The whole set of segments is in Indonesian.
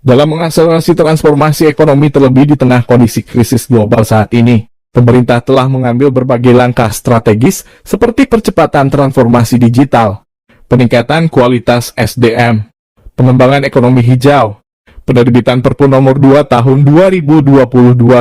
Dalam mengakselerasi transformasi ekonomi terlebih di tengah kondisi krisis global saat ini, pemerintah telah mengambil berbagai langkah strategis seperti percepatan transformasi digital, peningkatan kualitas SDM, pengembangan ekonomi hijau, penerbitan Perpu Nomor 2 Tahun 2022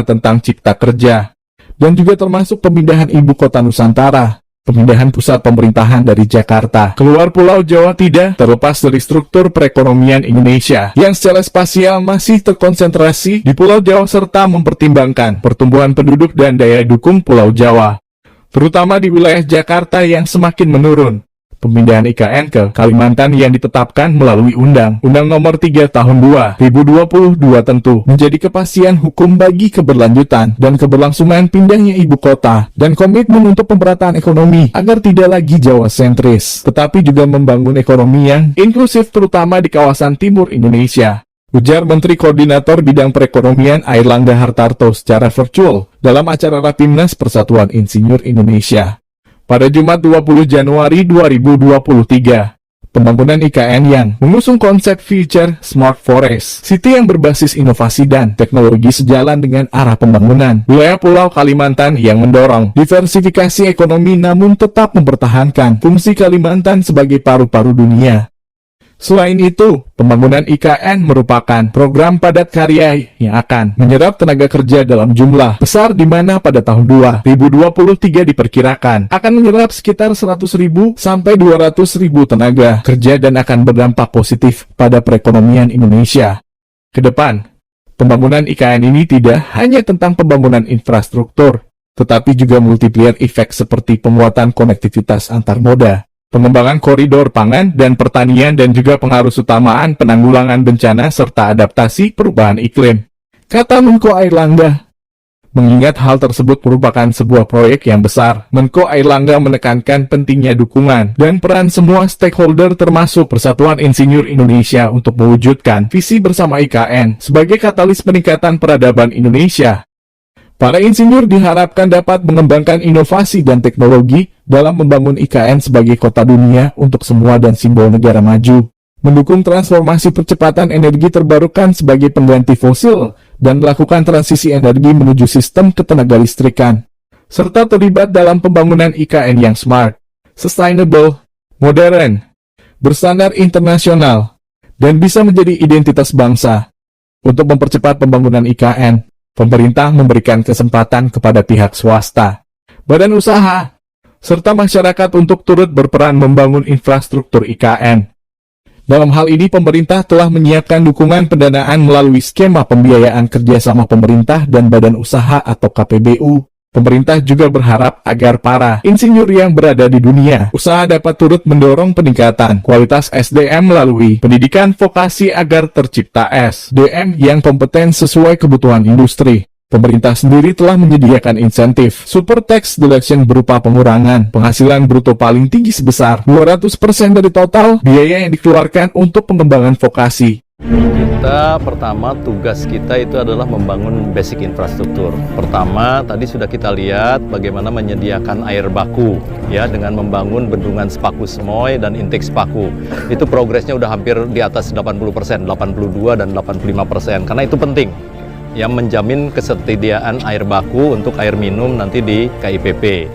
tentang Cipta Kerja, dan juga termasuk pemindahan ibu kota Nusantara, pemindahan pusat pemerintahan dari Jakarta keluar Pulau Jawa tidak terlepas dari struktur perekonomian Indonesia yang secara spasial masih terkonsentrasi di Pulau Jawa serta mempertimbangkan pertumbuhan penduduk dan daya dukung Pulau Jawa, terutama di wilayah Jakarta yang semakin menurun. Pemindahan IKN ke Kalimantan yang ditetapkan melalui Undang-Undang Nomor 3 Tahun 2022 tentu menjadi kepastian hukum bagi keberlanjutan dan keberlangsungan pindahnya ibu kota dan komitmen untuk pemerataan ekonomi agar tidak lagi Jawa sentris, tetapi juga membangun ekonomi yang inklusif terutama di kawasan timur Indonesia, ujar Menteri Koordinator Bidang Perekonomian Airlangga Hartarto secara virtual dalam acara Rapimnas Persatuan Insinyur Indonesia pada Jumat 20 Januari 2023. Pembangunan IKN yang mengusung konsep Future Smart Forest City yang berbasis inovasi dan teknologi sejalan dengan arah pembangunan wilayah Pulau Kalimantan yang mendorong diversifikasi ekonomi namun tetap mempertahankan fungsi Kalimantan sebagai paru-paru dunia. Selain itu, pembangunan IKN merupakan program padat karya yang akan menyerap tenaga kerja dalam jumlah besar di mana pada tahun 2023 diperkirakan akan menyerap sekitar 100.000 sampai 200.000 tenaga kerja dan akan berdampak positif pada perekonomian Indonesia. Kedepan, pembangunan IKN ini tidak hanya tentang pembangunan infrastruktur, tetapi juga multiplier effect seperti penguatan konektivitas antar moda, pengembangan koridor pangan dan pertanian dan juga pengharusutamaan penanggulangan bencana serta adaptasi perubahan iklim, kata Menko Airlangga. Mengingat hal tersebut merupakan sebuah proyek yang besar, Menko Airlangga menekankan pentingnya dukungan dan peran semua stakeholder termasuk Persatuan Insinyur Indonesia untuk mewujudkan visi bersama IKN sebagai katalis peningkatan peradaban Indonesia. Para insinyur diharapkan dapat mengembangkan inovasi dan teknologi dalam membangun IKN sebagai kota dunia untuk semua dan simbol negara maju, mendukung transformasi percepatan energi terbarukan sebagai pengganti fosil, dan melakukan transisi energi menuju sistem ketenagalistrikan, serta terlibat dalam pembangunan IKN yang smart, sustainable, modern, berstandar internasional, dan bisa menjadi identitas bangsa. Untuk mempercepat pembangunan IKN, pemerintah memberikan kesempatan kepada pihak swasta, badan usaha, serta masyarakat untuk turut berperan membangun infrastruktur IKN. Dalam hal ini pemerintah telah menyiapkan dukungan pendanaan melalui skema pembiayaan kerjasama pemerintah dan badan usaha atau KPBU. Pemerintah juga berharap agar para insinyur yang berada di dunia usaha dapat turut mendorong peningkatan kualitas SDM melalui pendidikan vokasi agar tercipta SDM yang kompeten sesuai kebutuhan industri. Pemerintah sendiri telah menyediakan insentif super tax deduction berupa pengurangan penghasilan bruto paling tinggi sebesar 200% dari total biaya yang dikeluarkan untuk pengembangan vokasi. Kita pertama tugas kita itu adalah membangun basic infrastruktur. Pertama tadi sudah kita lihat bagaimana menyediakan air baku ya dengan membangun bendungan Sepaku Semoy dan intake Sepaku. Itu progresnya udah hampir di atas 80%, 82 dan 85% karena itu penting. Yang menjamin ketersediaan air baku untuk air minum nanti di KIPP.